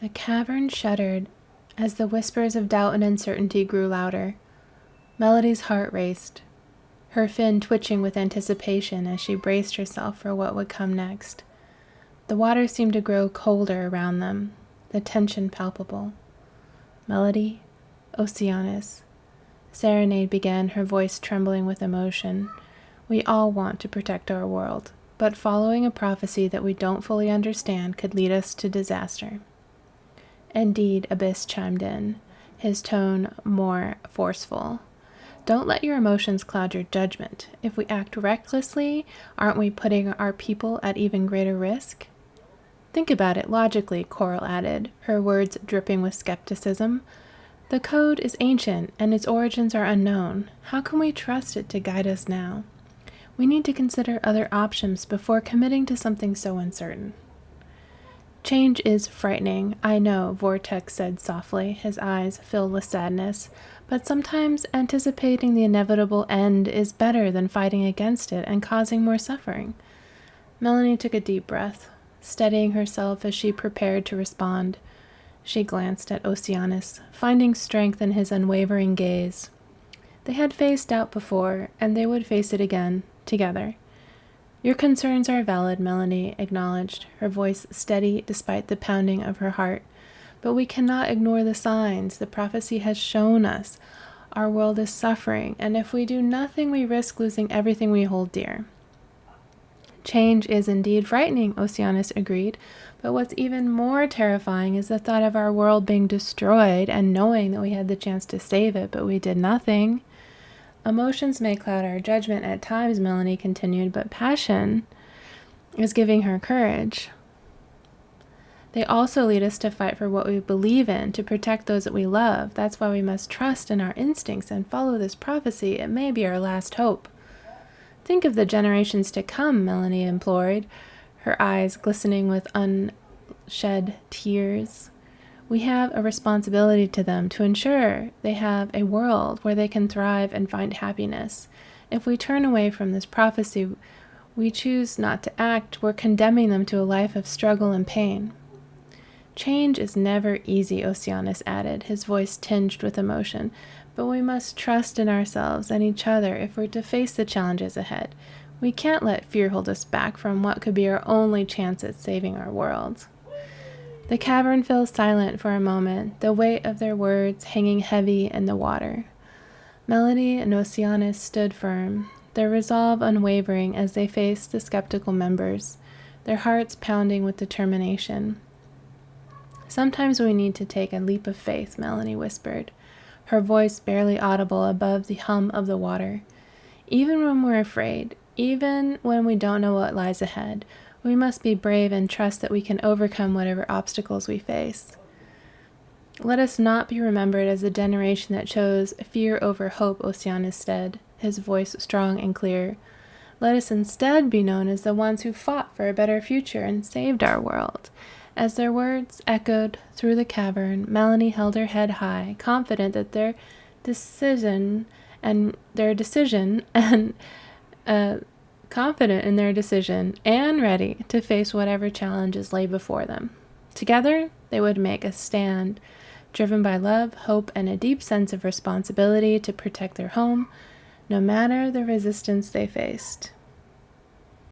The cavern shuddered as the whispers of doubt and uncertainty grew louder. Melody's heart raced, her fin twitching with anticipation as she braced herself for what would come next. The water seemed to grow colder around them, the tension palpable. Melody, Oceanus. Serenade began, her voice trembling with emotion. We all want to protect our world, but following a prophecy that we don't fully understand could lead us to disaster. Indeed, Abyss chimed in, his tone more forceful. Don't let your emotions cloud your judgment. If we act recklessly, aren't we putting our people at even greater risk? Think about it logically, Coral added, her words dripping with skepticism. The code is ancient, and its origins are unknown. How can we trust it to guide us now? We need to consider other options before committing to something so uncertain. Change is frightening, I know, Vortex said softly, his eyes filled with sadness, but sometimes anticipating the inevitable end is better than fighting against it and causing more suffering. Melanie took a deep breath, steadying herself as she prepared to respond. She glanced at Oceanus, finding strength in his unwavering gaze. They had faced doubt before, and they would face it again, together. Your concerns are valid, Melanie acknowledged, her voice steady despite the pounding of her heart. But we cannot ignore the signs the prophecy has shown us. Our world is suffering, and if we do nothing, we risk losing everything we hold dear. Change is indeed frightening, Oceanus agreed, but what's even more terrifying is the thought of our world being destroyed and knowing that we had the chance to save it, but we did nothing. Emotions may cloud our judgment at times, Melanie continued, but passion is giving her courage. They also lead us to fight for what we believe in, to protect those that we love. That's why we must trust in our instincts and follow this prophecy. It may be our last hope. Think of the generations to come, Melanie implored, her eyes glistening with unshed tears. We have a responsibility to them to ensure they have a world where they can thrive and find happiness. If we turn away from this prophecy, we choose not to act, we're condemning them to a life of struggle and pain. Change is never easy, Oceanus added, his voice tinged with emotion, but we must trust in ourselves and each other if we're to face the challenges ahead. We can't let fear hold us back from what could be our only chance at saving our world. The cavern fell silent for a moment, the weight of their words hanging heavy in the water. Melody and Oceanus stood firm, their resolve unwavering as they faced the skeptical members, their hearts pounding with determination. Sometimes we need to take a leap of faith, Melanie whispered, her voice barely audible above the hum of the water. Even when we're afraid, even when we don't know what lies ahead, we must be brave and trust that we can overcome whatever obstacles we face. Let us not be remembered as the generation that chose fear over hope, Oceanus said, his voice strong and clear. Let us instead be known as the ones who fought for a better future and saved our world. As their words echoed through the cavern, Melanie held her head high, confident that their decision and confident in their decision and ready to face whatever challenges lay before them. Together, they would make a stand, driven by love, hope, and a deep sense of responsibility to protect their home, no matter the resistance they faced.